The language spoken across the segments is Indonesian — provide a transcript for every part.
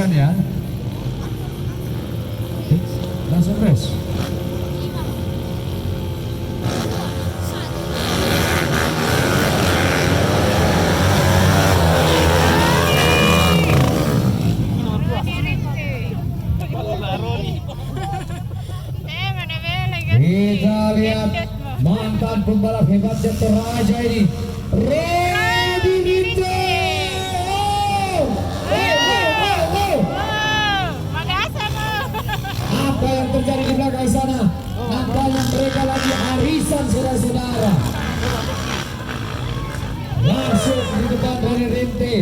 saksikan ya. Langsung race. Kita lihat mantan pembalap hebatnya Toraja ini, Rodi Rinte. Apa yang terjadi di belakang sana? Nampaknya mereka lagi arisan, saudara-saudara. Langsung di depan Rodi Rinte,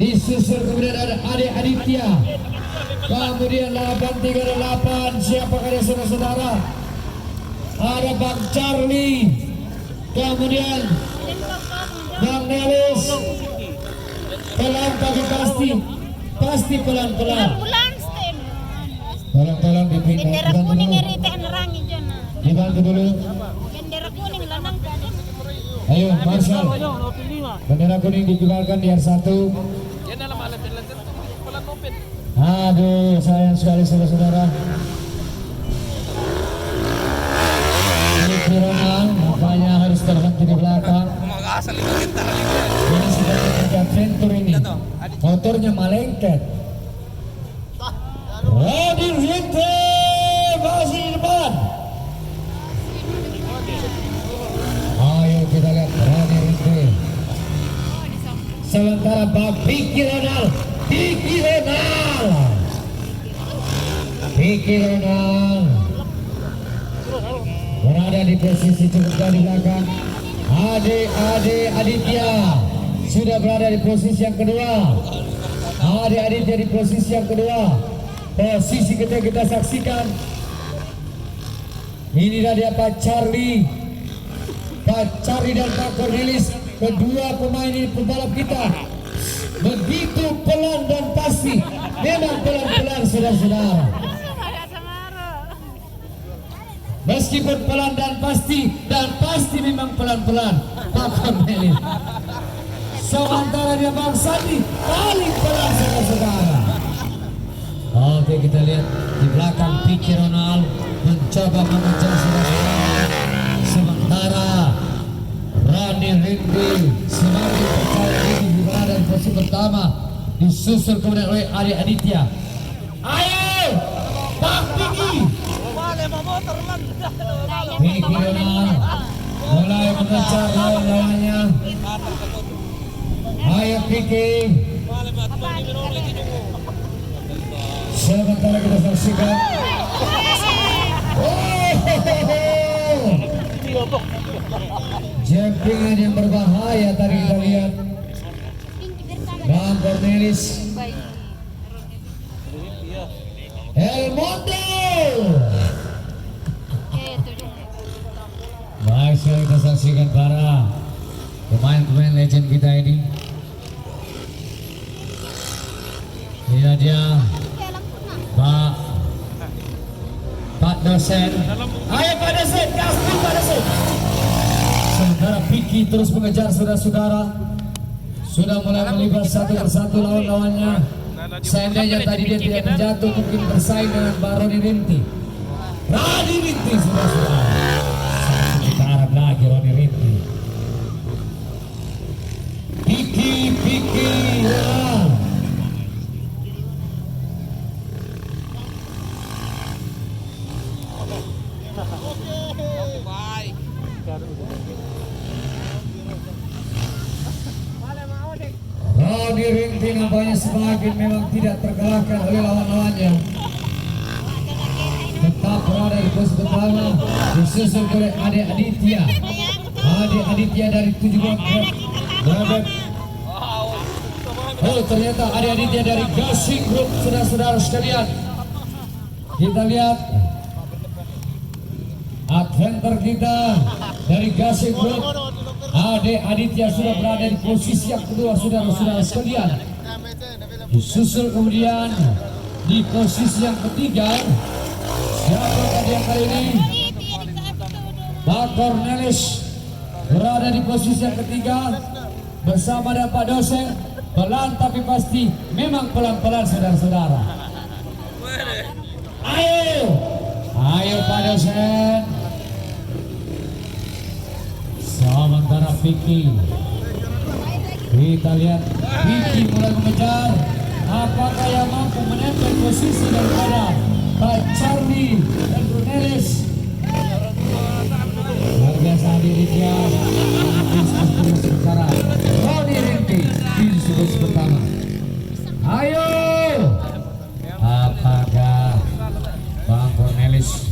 disusul kemudian ada Ade Aditya. Kemudian 838, siapakah dia, saudara-saudara? Ada Bang Charlie, kemudian Bang Nelis. Pelan tapi pasti pelan-pelan. Tolong dipindah. Bendera kuning erite nerangi jana. Dibantu dulu. Bendera kuning lanang tadi. Ayo Marshal, bendera kuning dikeluarkan di R1. Aduh, sayang sekali saudara-saudara. Ini Ronald, makanya harus terhenti di belakang. Ini sudah ketiga Ventur ini. Motornya malengket. Rodi Rinte masih di depan. Ayo kita lihat Rodi Rinte. Sementara Vicky Ronald berada di posisi cukup di belakang. Ade Aditya sudah berada di posisi yang kedua. Ade Aditya di posisi yang kedua. Posisi kita saksikan. Inilah dia Pak Charlie dan Pak Cornelis, kedua pemain ini pembalap kita. Begitu pelan dan pasti, memang pelan-pelan saudara-saudara. Meskipun pelan dan pasti memang pelan-pelan. Pak Cornelis. Sementara dia Bang Sandi paling pelan saudara-saudara. Oke, kita lihat di belakang Vicky Ronald mencoba mengejar saudara-saudara. Sementara Rodi Rinte semakin percaya diri berada di posisi pertama, disusul kemudian oleh Ade Aditya. Ayo, Pak Vicky. Vicky Ronald mulai mengejar lawannya. Ayo Vicky. Sementara kita saksikan. Jempingan yang berbahaya tadi kita lihat. Bang Cornelis, El Mundo. Baik sekali kita saksikan para pemain-pemain legend kita ini. Ini dia Pak dosen. Ayo Pak dosen, kasih Pak dosen. Sementara Vicky terus mengejar saudara-saudara. Sudah mulai melibat satu persatu lawan-lawannya. Seandainya tadi dia tidak terjatuh, mungkin bersaing dengan Pak Rodi Rinte. Rodi Rinte saudara-saudara. Sekarang lagi Rodi Rinte. Vicky ya. Rodi Rinte nampaknya semakin memang tidak terkalahkan oleh lawan-lawannya. Tetap berada di posisi pertama, disusul oleh Ade Aditya. Ade Aditya dari 7 Robert. Oh, ternyata Ade Aditya dari Gasing Group, saudara-saudara sekalian. Kita lihat adventure kita dari Gasing Group. Ade Aditya sudah berada di posisi yang kedua, saudara-saudara sekalian. Disusul kemudian di posisi yang ketiga. Siapa dia kali ini? Pak Cornelis berada di posisi yang ketiga bersama dengan Pak dosen. Pelan tapi pasti, memang pelan-pelan saudara-saudara. Ayo Pak dosen. Sementara Vicky, kita lihat Vicky mulai mengejar. Apakah yang mampu menempel posisi daripada Pak Charlie dan Brunelis? Luar biasa dirinya. Sementara Roni Rinti di sudut pertama. Ayo, apakah Bang Cornelis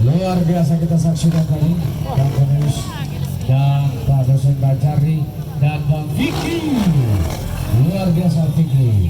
luar biasa kita saksikan tadi Bang Cornelis dan Pak dosen Bacari dan Bang Vicky, luar biasa Vicky.